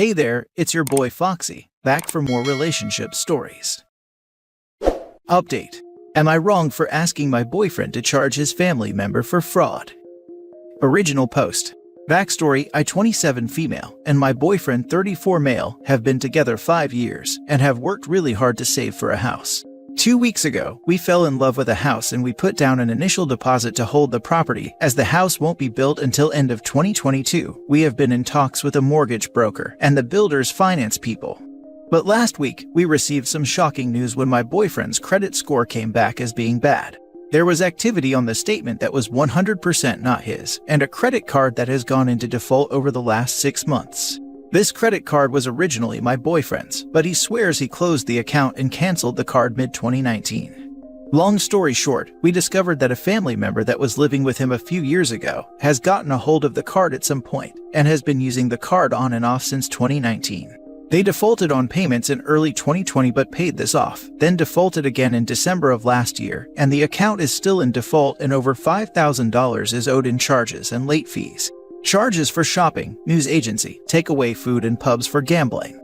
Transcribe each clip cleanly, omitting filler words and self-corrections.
Hey there, it's your boy Foxy, back for more relationship stories. Update. Am I wrong for asking my boyfriend to charge his family member for fraud? Original post. Backstory: I 27 female and my boyfriend 34 male have been together 5 years and have worked really hard to save for a house. 2 weeks ago, we fell in love with a house and we put down an initial deposit to hold the property, as the house won't be built until end of 2022. We have been in talks with a mortgage broker and the builder's finance people. But last week, we received some shocking news when my boyfriend's credit score came back as being bad. There was activity on the statement that was 100% not his, and a credit card that has gone into default over the last 6 months. This credit card was originally my boyfriend's, but he swears he closed the account and canceled the card mid-2019. Long story short, we discovered that a family member that was living with him a few years ago has gotten a hold of the card at some point and has been using the card on and off since 2019. They defaulted on payments in early 2020 but paid this off, then defaulted again in December of last year, and the account is still in default and over $5,000 is owed in charges and late fees. Charges for shopping, news agency, takeaway food, and pubs for gambling.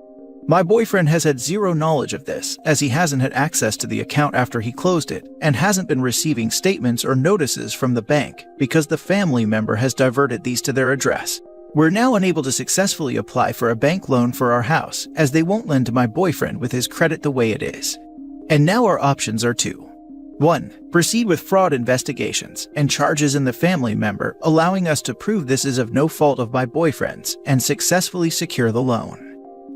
My boyfriend has had zero knowledge of this, as he hasn't had access to the account after he closed it, and hasn't been receiving statements or notices from the bank because the family member has diverted these to their address. We're now unable to successfully apply for a bank loan for our house, as they won't lend to my boyfriend with his credit the way it is. And now our options are 2. 1. Proceed with fraud investigations and charges in the family member, allowing us to prove this is of no fault of my boyfriend's and successfully secure the loan.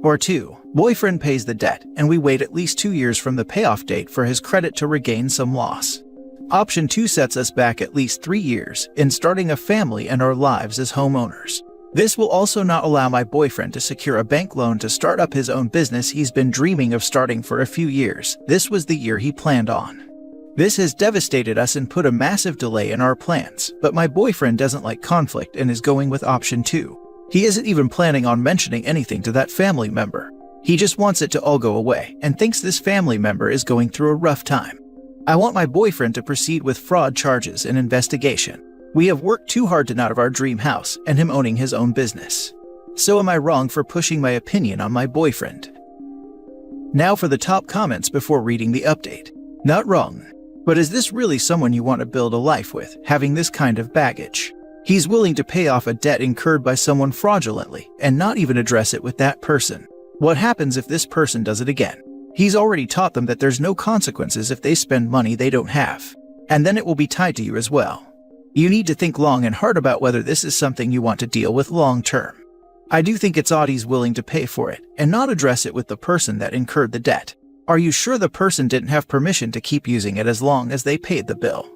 Or 2. Boyfriend pays the debt and we wait at least 2 years from the payoff date for his credit to regain some loss. Option 2 sets us back at least 3 years in starting a family and our lives as homeowners. This will also not allow my boyfriend to secure a bank loan to start up his own business he's been dreaming of starting for a few years. This was the year he planned on. This has devastated us and put a massive delay in our plans, but my boyfriend doesn't like conflict and is going with option 2. He isn't even planning on mentioning anything to that family member. He just wants it to all go away and thinks this family member is going through a rough time. I want my boyfriend to proceed with fraud charges and investigation. We have worked too hard to not have our dream house and him owning his own business. So am I wrong for pushing my opinion on my boyfriend? Now for the top comments before reading the update. Not wrong. But is this really someone you want to build a life with, having this kind of baggage? He's willing to pay off a debt incurred by someone fraudulently and not even address it with that person. What happens if this person does it again? He's already taught them that there's no consequences if they spend money they don't have. And then it will be tied to you as well. You need to think long and hard about whether this is something you want to deal with long term. I do think it's odd he's willing to pay for it and not address it with the person that incurred the debt. Are you sure the person didn't have permission to keep using it as long as they paid the bill?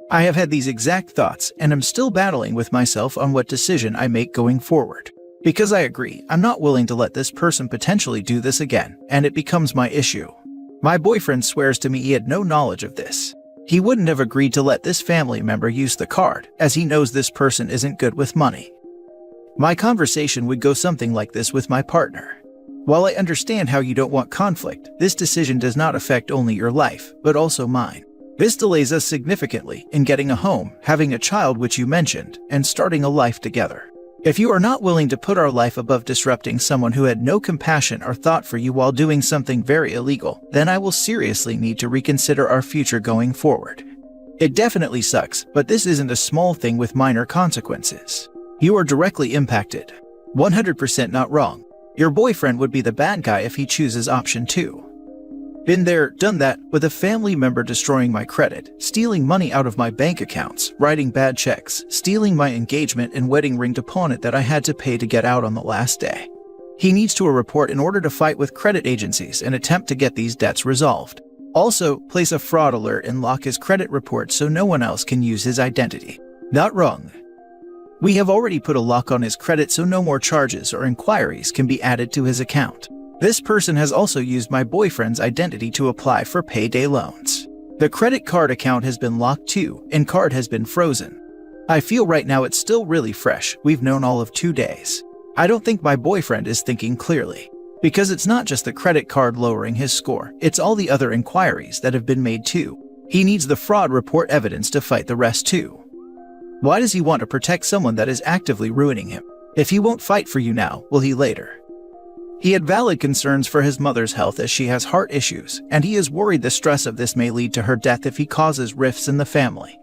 I have had these exact thoughts and am still battling with myself on what decision I make going forward. Because I agree, I'm not willing to let this person potentially do this again, and it becomes my issue. My boyfriend swears to me he had no knowledge of this. He wouldn't have agreed to let this family member use the card, as he knows this person isn't good with money. My conversation would go something like this with my partner. While I understand how you don't want conflict, this decision does not affect only your life, but also mine. This delays us significantly in getting a home, having a child which you mentioned, and starting a life together. If you are not willing to put our life above disrupting someone who had no compassion or thought for you while doing something very illegal, then I will seriously need to reconsider our future going forward. It definitely sucks, but this isn't a small thing with minor consequences. You are directly impacted. 100% not wrong. Your boyfriend would be the bad guy if he chooses option 2. Been there, done that, with a family member destroying my credit, stealing money out of my bank accounts, writing bad checks, stealing my engagement and wedding ring to pawn it that I had to pay to get out on the last day. He needs to report in order to fight with credit agencies and attempt to get these debts resolved. Also, place a fraud alert and lock his credit report so no one else can use his identity. Not wrong. We have already put a lock on his credit so no more charges or inquiries can be added to his account. This person has also used my boyfriend's identity to apply for payday loans. The credit card account has been locked too, and card has been frozen. I feel right now it's still really fresh. We've known all of 2 days. I don't think my boyfriend is thinking clearly. Because it's not just the credit card lowering his score, it's all the other inquiries that have been made too. He needs the fraud report evidence to fight the rest too. Why does he want to protect someone that is actively ruining him? If he won't fight for you now, will he later? He had valid concerns for his mother's health as she has heart issues, and he is worried the stress of this may lead to her death if he causes rifts in the family.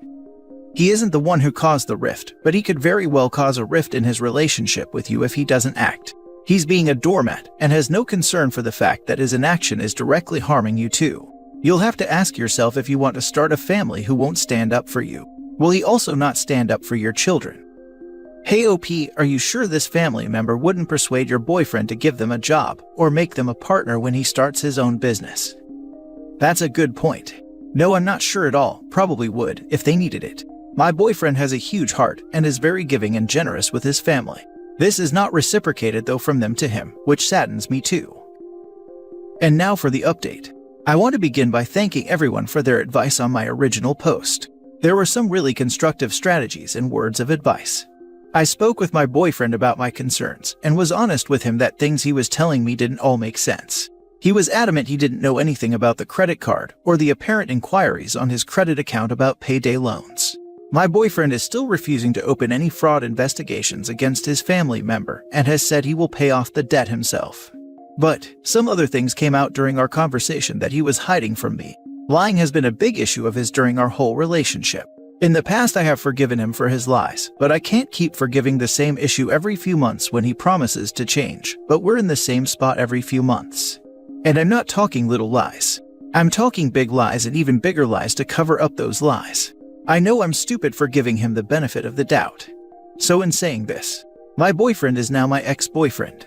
He isn't the one who caused the rift, but he could very well cause a rift in his relationship with you if he doesn't act. He's being a doormat and has no concern for the fact that his inaction is directly harming you too. You'll have to ask yourself if you want to start a family who won't stand up for you. Will he also not stand up for your children? Hey OP, are you sure this family member wouldn't persuade your boyfriend to give them a job or make them a partner when he starts his own business? That's a good point. No, I'm not sure at all. Probably would, if they needed it. My boyfriend has a huge heart and is very giving and generous with his family. This is not reciprocated though from them to him, which saddens me too. And now for the update. I want to begin by thanking everyone for their advice on my original post. There were some really constructive strategies and words of advice. I spoke with my boyfriend about my concerns and was honest with him that things he was telling me didn't all make sense. He was adamant he didn't know anything about the credit card or the apparent inquiries on his credit account about payday loans. My boyfriend is still refusing to open any fraud investigations against his family member and has said he will pay off the debt himself. But some other things came out during our conversation that he was hiding from me. Lying has been a big issue of his during our whole relationship. In the past I have forgiven him for his lies, but I can't keep forgiving the same issue every few months when he promises to change, but we're in the same spot every few months. And I'm not talking little lies. I'm talking big lies and even bigger lies to cover up those lies. I know I'm stupid for giving him the benefit of the doubt. So in saying this, my boyfriend is now my ex-boyfriend.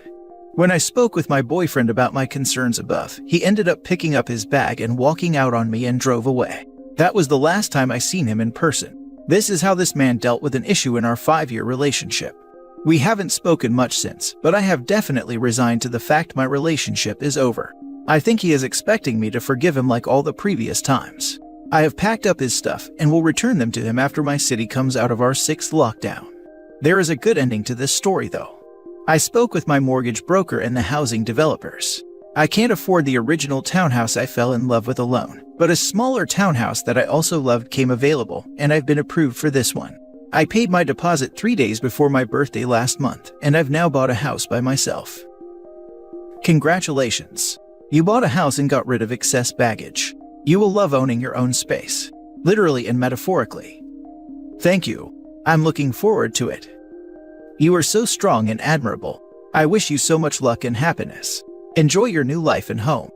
When I spoke with my boyfriend about my concerns above, he ended up picking up his bag and walking out on me and drove away. That was the last time I seen him in person. This is how this man dealt with an issue in our 5-year relationship. We haven't spoken much since, but I have definitely resigned to the fact my relationship is over. I think he is expecting me to forgive him like all the previous times. I have packed up his stuff and will return them to him after my city comes out of our 6th lockdown. There is a good ending to this story though. I spoke with my mortgage broker and the housing developers. I can't afford the original townhouse I fell in love with alone, but a smaller townhouse that I also loved came available and I've been approved for this one. I paid my deposit 3 days before my birthday last month and I've now bought a house by myself. Congratulations. You bought a house and got rid of excess baggage. You will love owning your own space, literally and metaphorically. Thank you. I'm looking forward to it. You are so strong and admirable. I wish you so much luck and happiness. Enjoy your new life and home.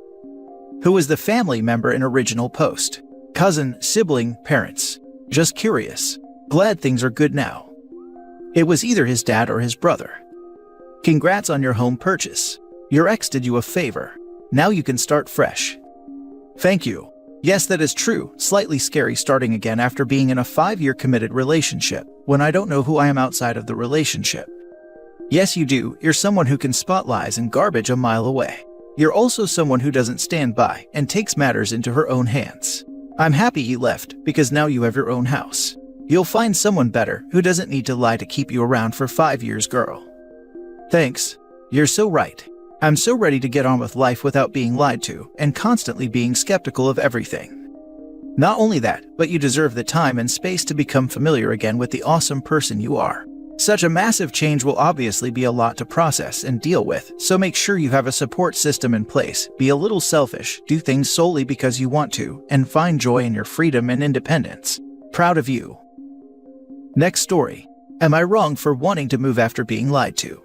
Who was the family member in original post? Cousin, sibling, parents? Just curious. Glad things are good now. It was either his dad or his brother. Congrats on your home purchase. Your ex did you a favor. Now you can start fresh. Thank you. Yes, that is true. Slightly scary starting again after being in a 5-year committed relationship, when I don't know who I am outside of the relationship. Yes, you do. You're someone who can spot lies and garbage a mile away. You're also someone who doesn't stand by and takes matters into her own hands. I'm happy he left, because now you have your own house. You'll find someone better who doesn't need to lie to keep you around for 5 years, girl. Thanks. You're so right. I'm so ready to get on with life without being lied to and constantly being skeptical of everything. Not only that, but you deserve the time and space to become familiar again with the awesome person you are. Such a massive change will obviously be a lot to process and deal with, so make sure you have a support system in place, be a little selfish, do things solely because you want to, and find joy in your freedom and independence. Proud of you. Next story. Am I wrong for wanting to move after being lied to?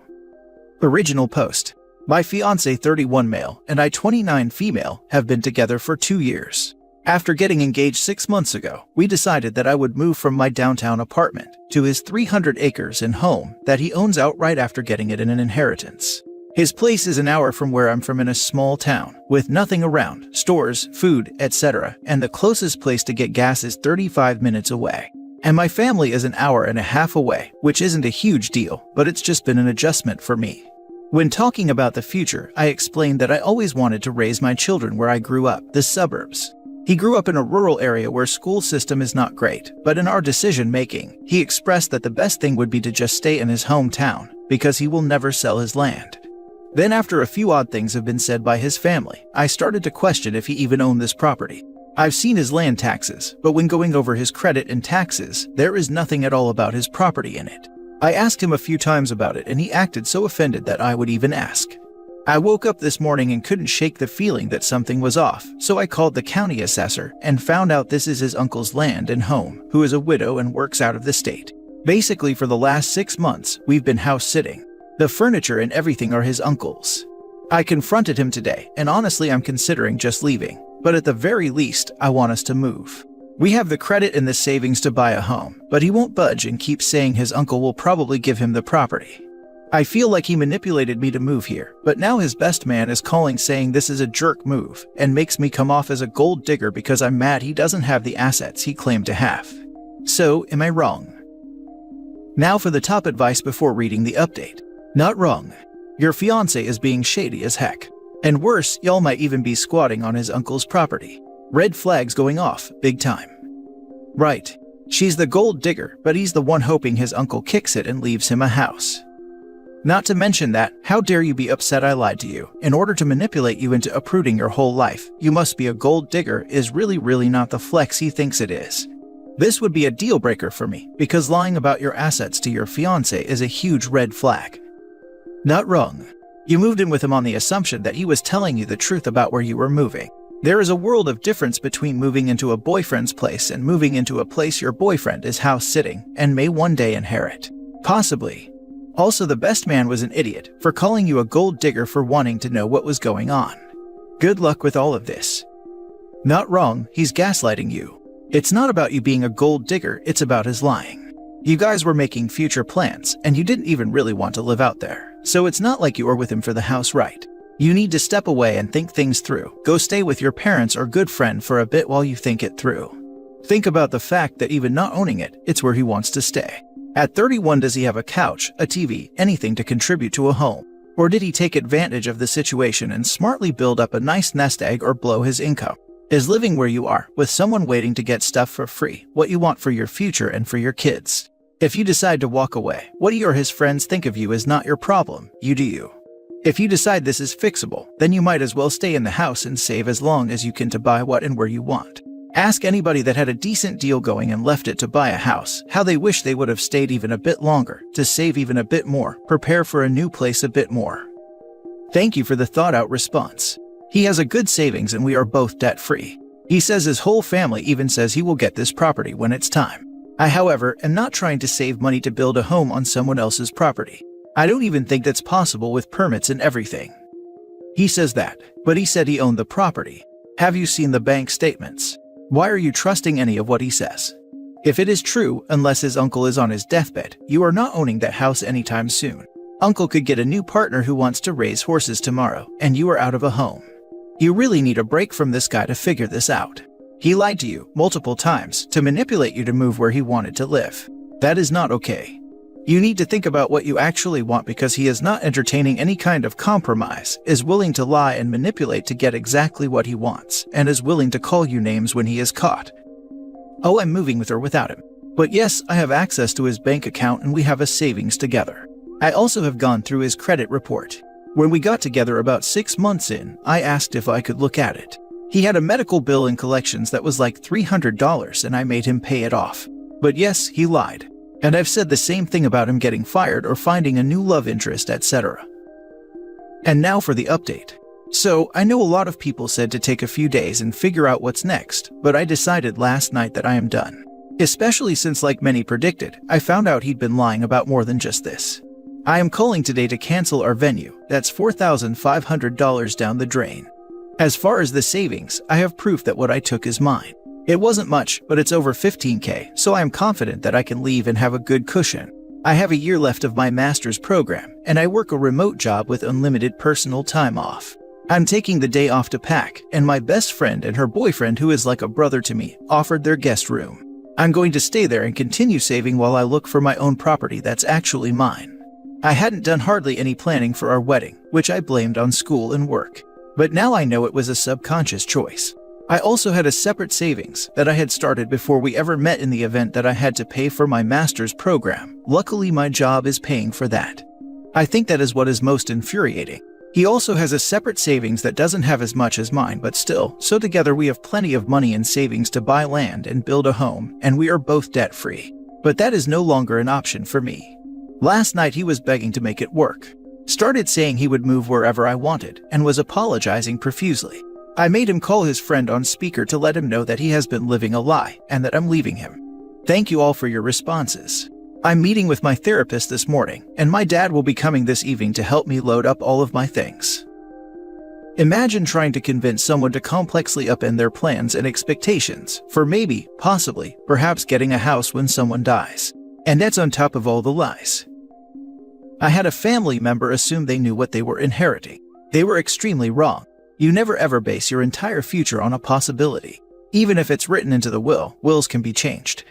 Original post. My fiancé 31 male and I 29 female have been together for 2 years. After getting engaged 6 months ago, we decided that I would move from my downtown apartment to his 300 acres and home that he owns outright after getting it in an inheritance. His place is an hour from where I'm from in a small town, with nothing around, stores, food, etc., and the closest place to get gas is 35 minutes away. And my family is an hour and a half away, which isn't a huge deal, but it's just been an adjustment for me. When talking about the future, I explained that I always wanted to raise my children where I grew up, the suburbs. He grew up in a rural area where school system is not great, but in our decision-making, he expressed that the best thing would be to just stay in his hometown, because he will never sell his land. Then after a few odd things have been said by his family, I started to question if he even owned this property. I've seen his land taxes, but when going over his credit and taxes, there is nothing at all about his property in it. I asked him a few times about it and he acted so offended that I would even ask. I woke up this morning and couldn't shake the feeling that something was off, so I called the county assessor and found out this is his uncle's land and home, who is a widow and works out of the state. Basically, for the last 6 months, we've been house sitting. The furniture and everything are his uncle's. I confronted him today, and honestly I'm considering just leaving, but at the very least, I want us to move. We have the credit and the savings to buy a home, but he won't budge and keeps saying his uncle will probably give him the property. I feel like he manipulated me to move here, but now his best man is calling saying this is a jerk move and makes me come off as a gold digger because I'm mad he doesn't have the assets he claimed to have. So, am I wrong? Now for the top advice before reading the update. Not wrong. Your fiancé is being shady as heck. And worse, y'all might even be squatting on his uncle's property. Red flags going off, big time. Right. She's the gold digger, but he's the one hoping his uncle kicks it and leaves him a house. Not to mention that, how dare you be upset I lied to you? In order to manipulate you into uprooting your whole life, you must be a gold digger is really not the flex he thinks it is. This would be a deal breaker for me, because lying about your assets to your fiancé is a huge red flag. Not wrong. You moved in with him on the assumption that he was telling you the truth about where you were moving. There is a world of difference between moving into a boyfriend's place and moving into a place your boyfriend is house sitting and may one day inherit. Possibly. Also, the best man was an idiot for calling you a gold digger for wanting to know what was going on. Good luck with all of this. Not wrong, he's gaslighting you. It's not about you being a gold digger, it's about his lying. You guys were making future plans, and you didn't even really want to live out there. So it's not like you were with him for the house right. You need to step away and think things through. Go stay with your parents or good friend for a bit while you think it through. Think about the fact that even not owning it, it's where he wants to stay. At 31, does he have a couch, a TV, anything to contribute to a home? Or did he take advantage of the situation and smartly build up a nice nest egg or blow his income? Is living where you are, with someone waiting to get stuff for free, what you want for your future and for your kids? If you decide to walk away, what he or his friends think of you is not your problem, you do you. If you decide this is fixable, then you might as well stay in the house and save as long as you can to buy what and where you want. Ask anybody that had a decent deal going and left it to buy a house, how they wish they would have stayed even a bit longer, to save even a bit more, prepare for a new place a bit more. Thank you for the thought-out response. He has a good savings and we are both debt-free. He says his whole family even says he will get this property when it's time. I, however, am not trying to save money to build a home on someone else's property. I don't even think that's possible with permits and everything. He says that, but he said he owned the property. Have you seen the bank statements? Why are you trusting any of what he says? If it is true, unless his uncle is on his deathbed, you are not owning that house anytime soon. Uncle could get a new partner who wants to raise horses tomorrow, and you are out of a home. You really need a break from this guy to figure this out. He lied to you multiple times to manipulate you to move where he wanted to live. That is not okay. You need to think about what you actually want because he is not entertaining any kind of compromise, is willing to lie and manipulate to get exactly what he wants, and is willing to call you names when he is caught. Oh, I'm moving with or without him. But yes, I have access to his bank account and we have a savings together. I also have gone through his credit report. When we got together about 6 months in, I asked if I could look at it. He had a medical bill in collections that was like $300 and I made him pay it off. But yes, he lied. And I've said the same thing about him getting fired or finding a new love interest, etc. And now for the update. So, I know a lot of people said to take a few days and figure out what's next, but I decided last night that I am done. Especially since, like many predicted, I found out he'd been lying about more than just this. I am calling today to cancel our venue. That's $4,500 down the drain. As far as the savings, I have proof that what I took is mine. It wasn't much, but it's over $15,000, so I am confident that I can leave and have a good cushion. I have a year left of my master's program, and I work a remote job with unlimited personal time off. I'm taking the day off to pack, and my best friend and her boyfriend, who is like a brother to me, offered their guest room. I'm going to stay there and continue saving while I look for my own property that's actually mine. I hadn't done hardly any planning for our wedding, which I blamed on school and work. But now I know it was a subconscious choice. I also had a separate savings that I had started before we ever met in the event that I had to pay for my master's program. Luckily, my job is paying for that. I think that is what is most infuriating. He also has a separate savings that doesn't have as much as mine, but still, so together we have plenty of money in savings to buy land and build a home, and we are both debt-free. But that is no longer an option for me. Last night he was begging to make it work. Started saying he would move wherever I wanted and was apologizing profusely. I made him call his friend on speaker to let him know that he has been living a lie and that I'm leaving him. Thank you all for your responses. I'm meeting with my therapist this morning, and my dad will be coming this evening to help me load up all of my things. Imagine trying to convince someone to complexly upend their plans and expectations for maybe, possibly, perhaps getting a house when someone dies. And that's on top of all the lies. I had a family member assume they knew what they were inheriting. They were extremely wrong. You never ever base your entire future on a possibility. Even if it's written into the will, wills can be changed.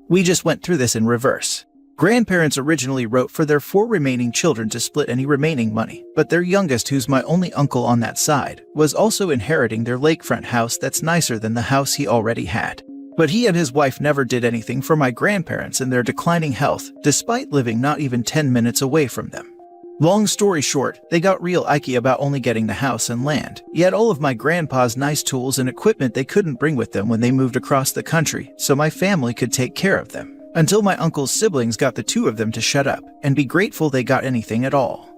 We just went through this in reverse. Grandparents originally wrote for their 4 remaining children to split any remaining money, but their youngest, who's my only uncle on that side, was also inheriting their lakefront house that's nicer than the house he already had. But he and his wife never did anything for my grandparents in their declining health, despite living not even 10 minutes away from them. Long story short, they got real icky about only getting the house and land, yet all of my grandpa's nice tools and equipment they couldn't bring with them when they moved across the country, so my family could take care of them. Until my uncle's siblings got the 2 of them to shut up and be grateful they got anything at all.